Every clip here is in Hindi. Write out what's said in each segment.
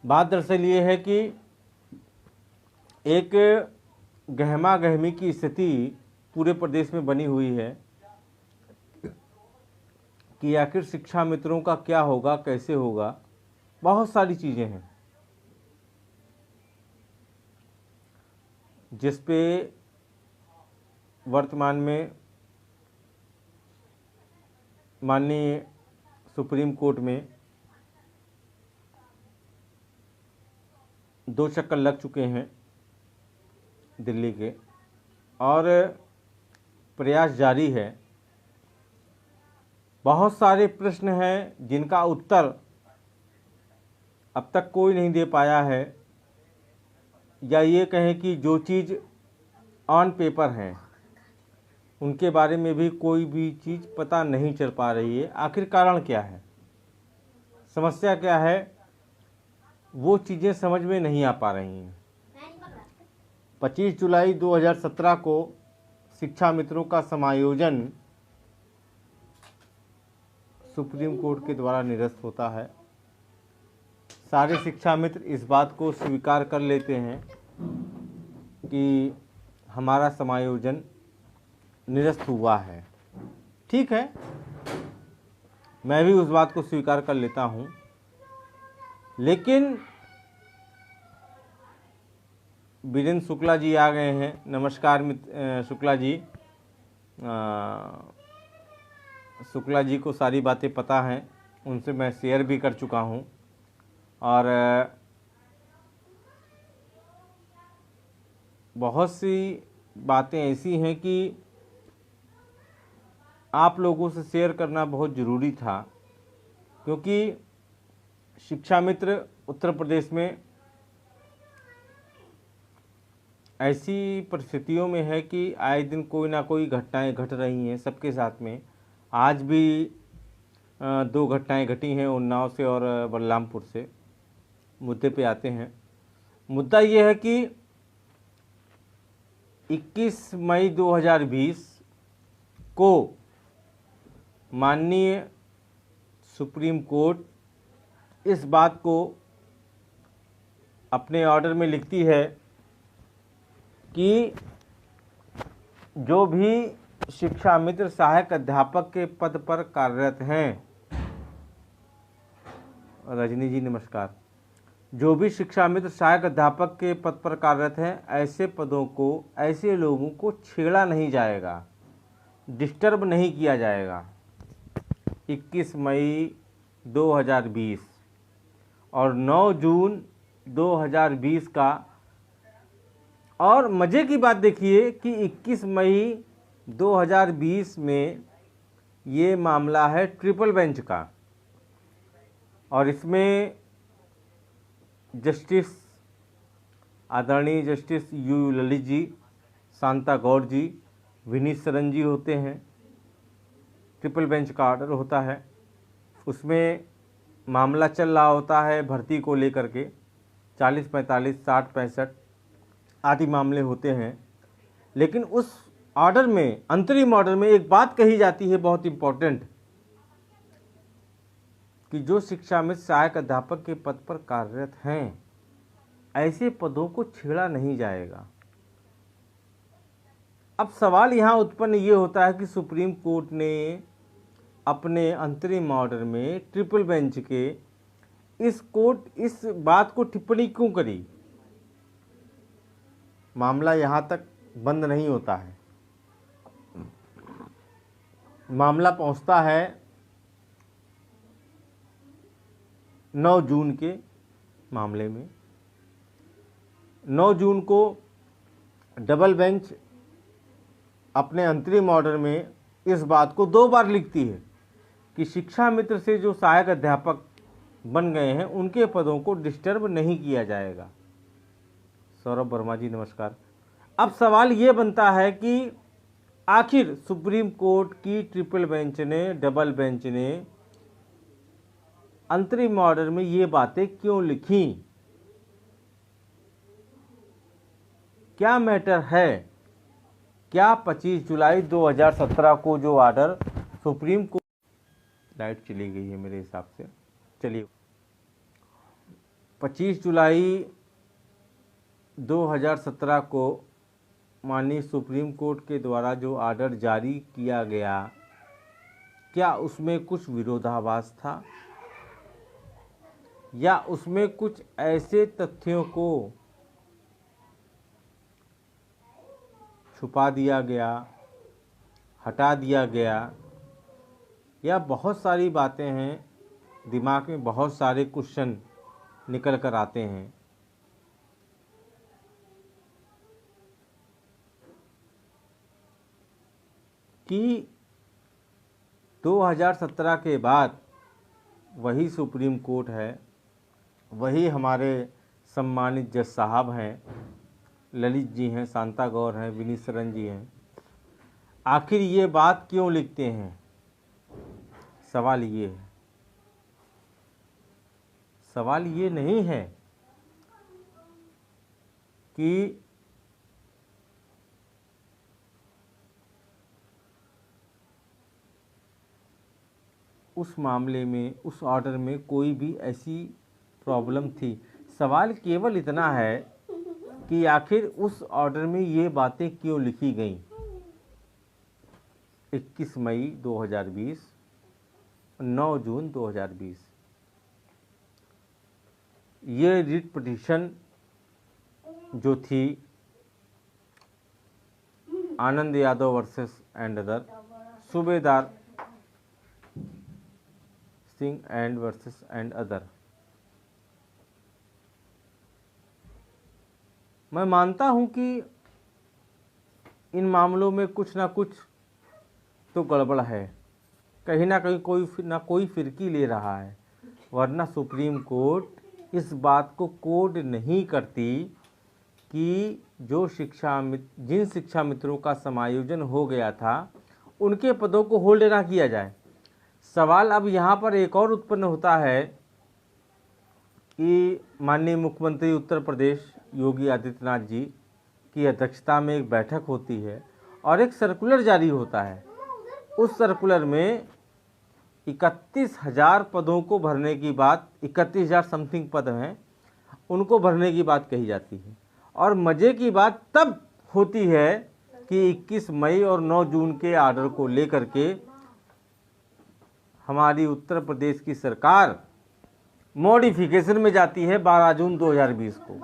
बात दरअसल ये है कि एक गहमा गहमी की स्थिति पूरे प्रदेश में बनी हुई है कि आखिर शिक्षा मित्रों का क्या होगा, कैसे होगा। बहुत सारी चीज़ें हैं जिस पे वर्तमान में माननीय सुप्रीम कोर्ट में 2 चक्कर लग चुके हैं दिल्ली के, और प्रयास जारी है। बहुत सारे प्रश्न हैं जिनका उत्तर अब तक कोई नहीं दे पाया है, या ये कहें कि जो चीज़ ऑन पेपर हैं उनके बारे में भी कोई भी चीज़ पता नहीं चल पा रही है। आखिर कारण क्या है, समस्या क्या है, वो चीज़ें समझ में नहीं आ पा रही हैं। 25 जुलाई 2017 को शिक्षा मित्रों का समायोजन सुप्रीम कोर्ट के द्वारा निरस्त होता है। सारे शिक्षा मित्र इस बात को स्वीकार कर लेते हैं कि हमारा समायोजन निरस्त हुआ है। ठीक है, मैं भी उस बात को स्वीकार कर लेता हूँ, लेकिन बीरेंद्र शुक्ला जी आ गए हैं। नमस्कार शुक्ला जी। शुक्ला जी को सारी बातें पता हैं, उनसे मैं शेयर भी कर चुका हूँ, और बहुत सी बातें ऐसी हैं कि आप लोगों से शेयर करना बहुत ज़रूरी था, क्योंकि शिक्षा मित्र उत्तर प्रदेश में ऐसी परिस्थितियों में है कि आए दिन कोई ना कोई घटनाएं घट रही हैं सबके साथ में। आज भी 2 घटनाएं घटी हैं, उन्नाव से और बलरामपुर से। मुद्दे पे आते हैं। मुद्दा ये है कि 21 मई 2020 को माननीय सुप्रीम कोर्ट इस बात को अपने ऑर्डर में लिखती है कि जो भी शिक्षा मित्र सहायक अध्यापक के पद पर कार्यरत हैं, रजनी जी नमस्कार, जो भी शिक्षा मित्र सहायक अध्यापक के पद पर कार्यरत हैं, ऐसे पदों को, ऐसे लोगों को छेड़ा नहीं जाएगा, डिस्टर्ब नहीं किया जाएगा। 21 मई 2020 और 9 जून 2020 का। और मज़े की बात देखिए कि 21 मई 2020 में ये मामला है ट्रिपल बेंच का, और इसमें जस्टिस आदरणीय जस्टिस यू ललित जी, शांता गौड़ जी, विनीत सरन जी होते हैं। ट्रिपल बेंच का ऑर्डर होता है, उसमें मामला चल रहा होता है भर्ती को लेकर के। 40, 45, 60, 65 आदि मामले होते हैं। लेकिन उस ऑर्डर में, अंतरिम ऑर्डर में एक बात कही जाती है बहुत इम्पोर्टेंट, कि जो शिक्षा में सहायक अध्यापक के पद पर कार्यरत हैं, ऐसे पदों को छेड़ा नहीं जाएगा। अब सवाल यहाँ उत्पन्न ये होता है कि सुप्रीम कोर्ट ने अपने अंतरिम ऑर्डर में ट्रिपल बेंच के इस बात को टिप्पणी क्यों करी। मामला यहाँ तक बंद नहीं होता है, मामला पहुँचता है 9 जून के मामले में। 9 जून को डबल बेंच अपने अंतरिम ऑर्डर में इस बात को 2 बार लिखती है कि शिक्षा मित्र से जो सहायक अध्यापक बन गए हैं उनके पदों को डिस्टर्ब नहीं किया जाएगा। सौरभ वर्मा जी नमस्कार। अब सवाल ये बनता है कि आखिर सुप्रीम कोर्ट की ट्रिपल बेंच ने, डबल बेंच ने अंतरिम ऑर्डर में ये बातें क्यों लिखी? क्या मैटर है? क्या 25 जुलाई 2017 को जो ऑर्डर सुप्रीम कोर्ट, लाइट चली गई है मेरे हिसाब से, चलिए, 25 जुलाई 2017 को माननीय सुप्रीम कोर्ट के द्वारा जो आर्डर जारी किया गया, क्या उसमें कुछ विरोधाभास था या उसमें कुछ ऐसे तथ्यों को छुपा दिया गया, हटा दिया गया, या बहुत सारी बातें हैं, दिमाग में बहुत सारे क्वेश्चन निकल कर आते हैं कि 2017 के बाद वही सुप्रीम कोर्ट है, वही हमारे सम्मानित जज साहब हैं, ललित जी हैं, शांता गौर हैं, विनीत सरन जी हैं, आखिर ये बात क्यों लिखते हैं? सवाल ये है, सवाल ये नहीं है कि उस मामले में, उस ऑर्डर में कोई भी ऐसी प्रॉब्लम थी। सवाल केवल इतना है कि आखिर उस ऑर्डर में ये बातें क्यों लिखी गईं। 21 मई 2020, 9 जून 2020 ये रिट पिटीशन जो थी Anand Yadav versus and other, सूबेदार Singh and versus and other, मैं मानता हूं कि इन मामलों में कुछ ना कुछ तो गड़बड़ है, कहीं ना कहीं कोई फिरकी ले रहा है, वरना सुप्रीम कोर्ट इस बात को कोड नहीं करती कि जो जिन शिक्षा मित्रों का समायोजन हो गया था उनके पदों को होल्ड ना किया जाए। सवाल अब यहाँ पर एक और उत्पन्न होता है कि माननीय मुख्यमंत्री उत्तर प्रदेश योगी आदित्यनाथ जी की अध्यक्षता में एक बैठक होती है और एक सर्कुलर जारी होता है। उस सर्कुलर में 31,000 पदों को भरने की बात, 31,000 समथिंग पद हैं, उनको भरने की बात कही जाती है। और मज़े की बात तब होती है कि 21 मई और 9 जून के आर्डर को लेकर के हमारी उत्तर प्रदेश की सरकार मॉडिफिकेशन में जाती है 12 जून 2020 को।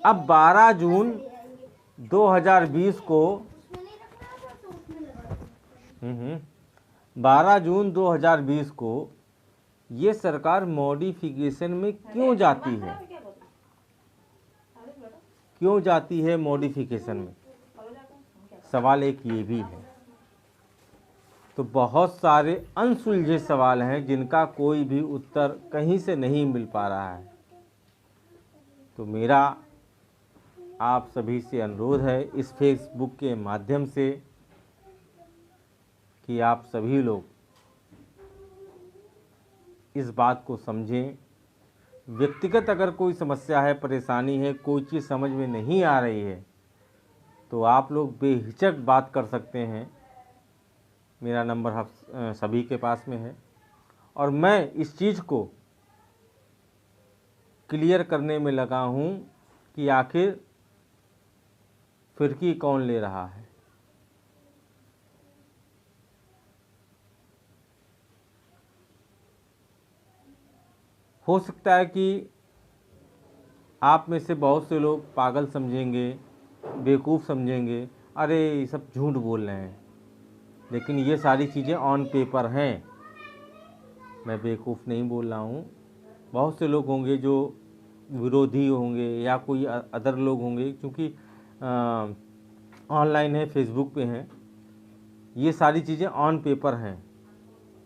अब 12 जून 2020 को 12 जून 2020 को ये सरकार मॉडिफिकेशन में क्यों जाती है? क्यों जाती है मॉडिफिकेशन में? सवाल एक ये भी है। तो बहुत सारे अनसुलझे सवाल हैं जिनका कोई भी उत्तर कहीं से नहीं मिल पा रहा है। तो मेरा आप सभी से अनुरोध है इस फेसबुक के माध्यम से कि आप सभी लोग इस बात को समझें। व्यक्तिगत अगर कोई समस्या है, परेशानी है, कोई चीज़ समझ में नहीं आ रही है, तो आप लोग बेहिचक बात कर सकते हैं। मेरा नंबर आप सभी के पास में है और मैं इस चीज़ को क्लियर करने में लगा हूँ कि आखिर फिरकी कौन ले रहा है। हो सकता है कि आप में से बहुत से लोग पागल समझेंगे, बेवकूफ़ समझेंगे, अरे ये सब झूठ बोल रहे हैं, लेकिन ये सारी चीज़ें ऑन पेपर हैं। मैं बेवकूफ़ नहीं बोल रहा हूँ। बहुत से लोग होंगे जो विरोधी होंगे या कोई अदर लोग होंगे, क्योंकि ऑनलाइन है, फेसबुक पे हैं, ये सारी चीज़ें ऑन पेपर हैं,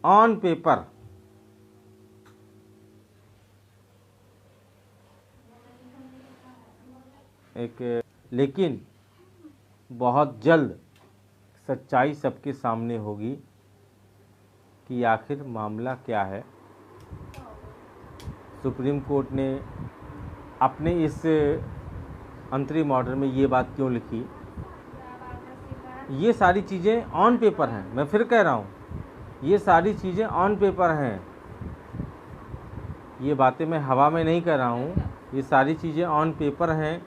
ऑन पेपर। लेकिन बहुत जल्द सच्चाई सबके सामने होगी कि आखिर मामला क्या है। सुप्रीम कोर्ट ने अपने इस अंतरिम ऑर्डर में ये बात क्यों लिखी, ये सारी चीज़ें ऑन पेपर हैं। मैं फिर कह रहा हूँ, ये सारी चीज़ें ऑन पेपर हैं। ये बातें मैं हवा में नहीं कर रहा हूँ, ये सारी चीज़ें ऑन पेपर हैं।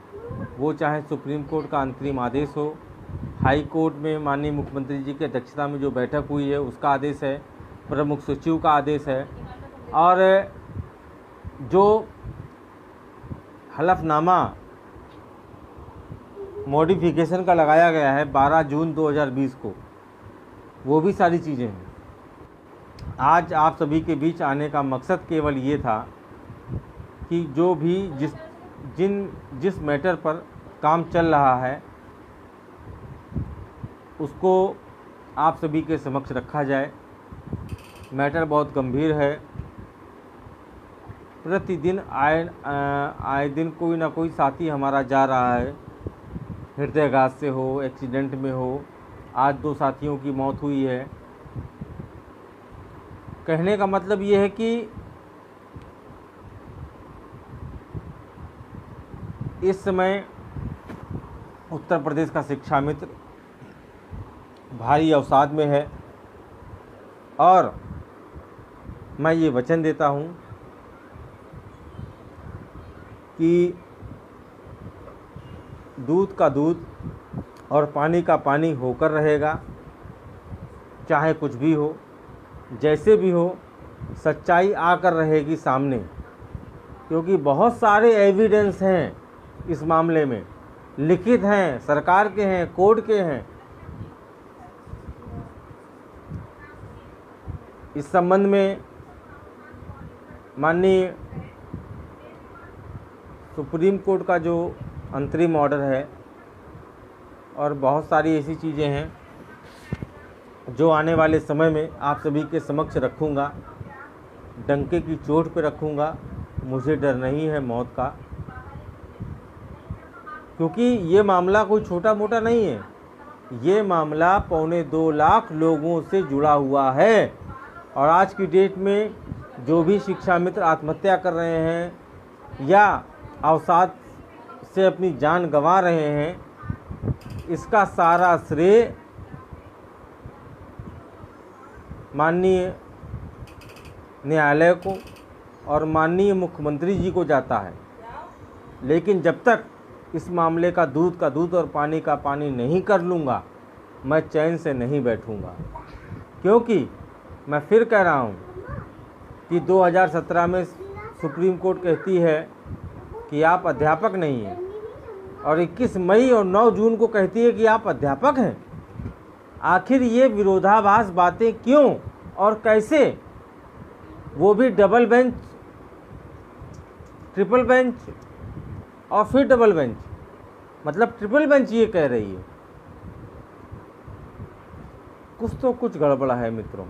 वो चाहे सुप्रीम कोर्ट का अंतरिम आदेश हो, हाई कोर्ट में माननीय मुख्यमंत्री जी की अध्यक्षता में जो बैठक हुई है उसका आदेश है, प्रमुख सचिव का आदेश है, और जो हलफनामा मॉडिफिकेशन का लगाया गया है 12 जून 2020 को, वो भी सारी चीज़ें हैं। आज आप सभी के बीच आने का मकसद केवल ये था कि जो भी जिस मैटर पर काम चल रहा है उसको आप सभी के समक्ष रखा जाए। मैटर बहुत गंभीर है। प्रतिदिन आए दिन कोई ना कोई साथी हमारा जा रहा है, हृदयघात से हो, एक्सीडेंट में हो। आज 2 साथियों की मौत हुई है। कहने का मतलब ये है कि इस समय उत्तर प्रदेश का शिक्षा मित्र भारी अवसाद में है, और मैं ये वचन देता हूँ कि दूध का दूध और पानी का पानी होकर रहेगा। चाहे कुछ भी हो, जैसे भी हो, सच्चाई आकर रहेगी सामने, क्योंकि बहुत सारे एविडेंस हैं इस मामले में, लिखित हैं, सरकार के हैं, कोर्ट के हैं। इस संबंध में माननीय सुप्रीम कोर्ट का जो अंतरिम ऑर्डर है और बहुत सारी ऐसी चीज़ें हैं जो आने वाले समय में आप सभी के समक्ष रखूँगा, डंके की चोट पे रखूँगा। मुझे डर नहीं है मौत का, क्योंकि ये मामला कोई छोटा मोटा नहीं है। ये मामला 2.25 लाख लोगों से जुड़ा हुआ है, और आज की डेट में जो भी शिक्षा मित्र आत्महत्या कर रहे हैं या अवसाद से अपनी जान गंवा रहे हैं, इसका सारा श्रेय माननीय न्यायालय को और माननीय मुख्यमंत्री जी को जाता है। लेकिन जब तक इस मामले का दूध और पानी का पानी नहीं कर लूँगा, मैं चैन से नहीं बैठूँगा। क्योंकि मैं फिर कह रहा हूँ कि 2017 में सुप्रीम कोर्ट कहती है कि आप अध्यापक नहीं हैं, और 21 मई और 9 जून को कहती है कि आप अध्यापक हैं। आखिर ये विरोधाभास बातें क्यों और कैसे? वो भी डबल बेंच, ट्रिपल बेंच और फिर डबल बेंच, मतलब ट्रिपल बेंच ये कह रही है। कुछ गड़बड़ है मित्रों,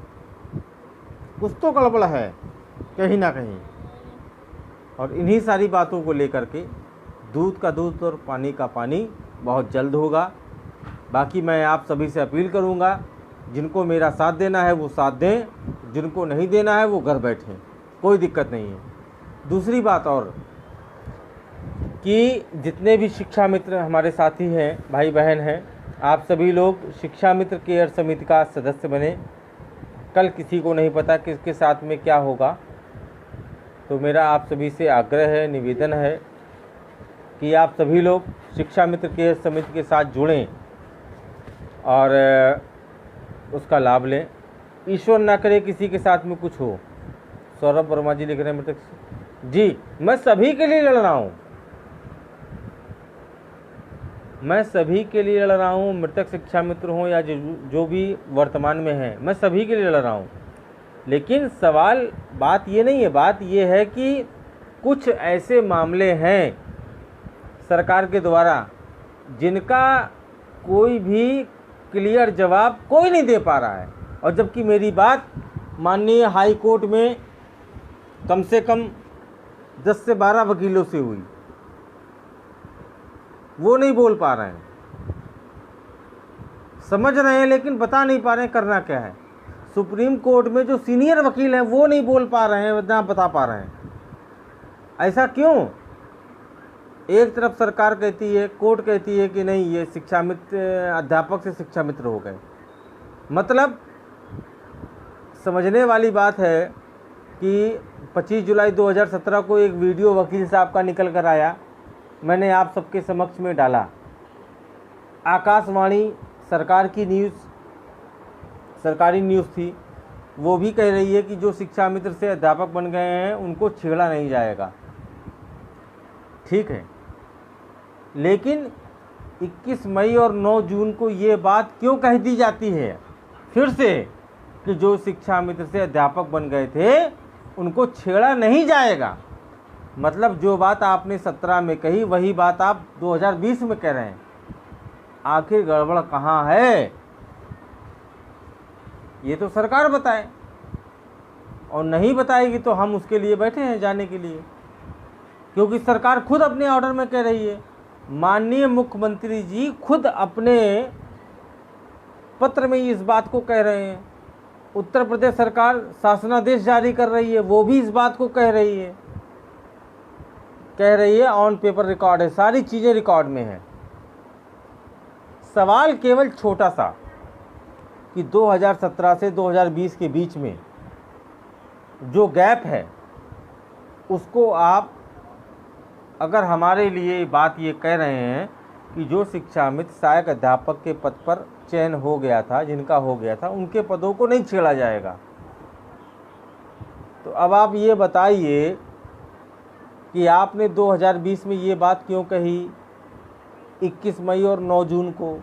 कुछ तो गड़बड़ है कहीं ना कहीं। और इन्हीं सारी बातों को लेकर के दूध का दूध और पानी का पानी बहुत जल्द होगा। बाकी मैं आप सभी से अपील करूंगा, जिनको मेरा साथ देना है वो साथ दें, जिनको नहीं देना है वो घर बैठें, कोई दिक्कत नहीं है। दूसरी बात और कि जितने भी शिक्षा मित्र हमारे साथी हैं, भाई बहन हैं, आप सभी लोग शिक्षा मित्र केयर समिति का सदस्य बने। कल किसी को नहीं पता किसके साथ में क्या होगा, तो मेरा आप सभी से आग्रह है, निवेदन है कि आप सभी लोग शिक्षा मित्र केयर समिति के साथ जुड़ें और उसका लाभ लें। ईश्वर ना करे किसी के साथ में कुछ हो। सौरभ वर्मा जी लिख रहे हैं मृतक जी, मैं सभी के लिए लड़ रहा हूँ, मैं सभी के लिए लड़ रहा हूँ, मृतक शिक्षा मित्र हों या जो भी वर्तमान में हैं, मैं सभी के लिए लड़ रहा हूँ। लेकिन सवाल बात ये नहीं है, बात ये है कि कुछ ऐसे मामले हैं सरकार के द्वारा जिनका कोई भी क्लियर जवाब कोई नहीं दे पा रहा है, और जबकि मेरी बात माननीय हाई कोर्ट में कम से कम 10 से 12 वकीलों से हुई, वो नहीं बोल पा रहे हैं, समझ रहे हैं लेकिन बता नहीं पा रहे हैं करना क्या है। सुप्रीम कोर्ट में जो सीनियर वकील हैं वो नहीं बोल पा रहे हैं, ना बता पा रहे हैं। ऐसा क्यों? एक तरफ सरकार कहती है, कोर्ट कहती है कि नहीं ये शिक्षा मित्र अध्यापक से शिक्षा मित्र हो गए। मतलब समझने वाली बात है कि 25 जुलाई 2017 को एक वीडियो वकील साहब का निकल कर आया, मैंने आप सबके समक्ष में डाला। आकाशवाणी सरकार की न्यूज़, सरकारी न्यूज़ थी, वो भी कह रही है कि जो शिक्षा मित्र से अध्यापक बन गए हैं उनको छेड़ा नहीं जाएगा। ठीक है, लेकिन 21 मई और 9 जून को ये बात क्यों कह दी जाती है फिर से कि जो शिक्षा मित्र से अध्यापक बन गए थे उनको छेड़ा नहीं जाएगा? मतलब जो बात आपने 17 में कही वही बात आप 2020 में कह रहे हैं। आखिर गड़बड़ कहाँ है, ये तो सरकार बताए, और नहीं बताएगी तो हम उसके लिए बैठे हैं जाने के लिए, क्योंकि सरकार खुद अपने ऑर्डर में कह रही है। माननीय मुख्यमंत्री जी खुद अपने पत्र में इस बात को कह रहे हैं। उत्तर प्रदेश सरकार शासनादेश जारी कर रही है, वो भी इस बात को कह रही है ऑन पेपर रिकॉर्ड है, सारी चीज़ें रिकॉर्ड में है। सवाल केवल छोटा सा कि 2017 से 2020 के बीच में जो गैप है उसको आप अगर हमारे लिए बात ये कह रहे हैं कि जो शिक्षा मित्र सहायक अध्यापक के पद पर चयन हो गया था, जिनका हो गया था, उनके पदों को नहीं छेड़ा जाएगा, तो अब आप ये बताइए कि आपने 2020 में ये बात क्यों कही 21 मई और 9 जून को?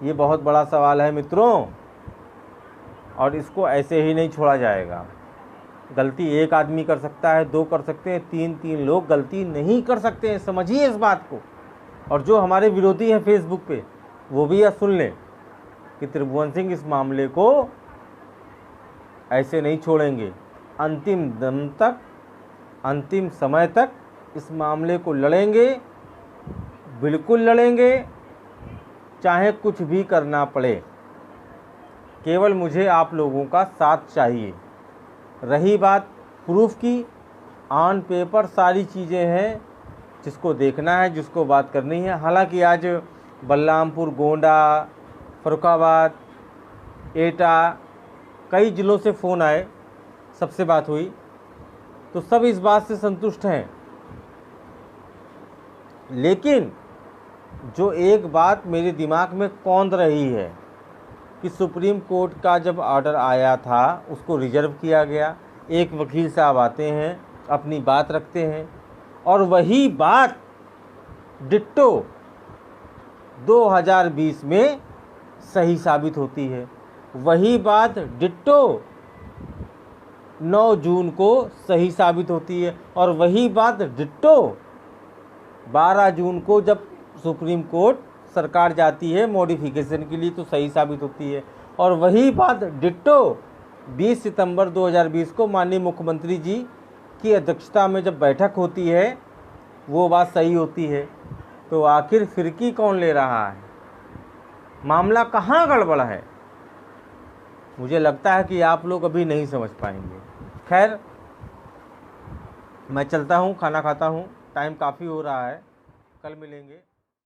ये बहुत बड़ा सवाल है मित्रों, और इसको ऐसे ही नहीं छोड़ा जाएगा। गलती एक आदमी कर सकता है, दो कर सकते हैं, तीन लोग गलती नहीं कर सकते हैं, समझिए इस बात को। और जो हमारे विरोधी हैं फेसबुक पे, वो भी यह सुन लें कि त्रिभुवन सिंह इस मामले को ऐसे नहीं छोड़ेंगे। अंतिम दम तक, अंतिम समय तक इस मामले को लड़ेंगे, बिल्कुल लड़ेंगे, चाहे कुछ भी करना पड़े। केवल मुझे आप लोगों का साथ चाहिए। रही बात प्रूफ की, ऑन पेपर सारी चीज़ें हैं, जिसको देखना है, जिसको बात करनी है। हालांकि आज बलरामपुर, गोंडा, फर्रुखाबाद, एटा, कई ज़िलों से फ़ोन आए, सबसे बात हुई, तो सब इस बात से संतुष्ट हैं। लेकिन जो एक बात मेरे दिमाग में कौंध रही है कि सुप्रीम कोर्ट का जब ऑर्डर आया था उसको रिजर्व किया गया, एक वकील साहब आते हैं, अपनी बात रखते हैं, और वही बात डिट्टो 2020 में सही साबित होती है। वही बात डिट्टो 9 जून को सही साबित होती है, और वही बात डिट्टो 12 जून को जब सुप्रीम कोर्ट सरकार जाती है मॉडिफिकेशन के लिए तो सही साबित होती है, और वही बात डिट्टो 20 सितंबर 2020 को माननीय मुख्यमंत्री जी की अध्यक्षता में जब बैठक होती है वो बात सही होती है। तो आखिर फिरकी कौन ले रहा है? मामला कहाँ गड़बड़ है? मुझे लगता है कि आप लोग अभी नहीं समझ पाएंगे। खैर, मैं चलता हूँ, खाना खाता हूँ, टाइम काफ़ी हो रहा है, कल मिलेंगे।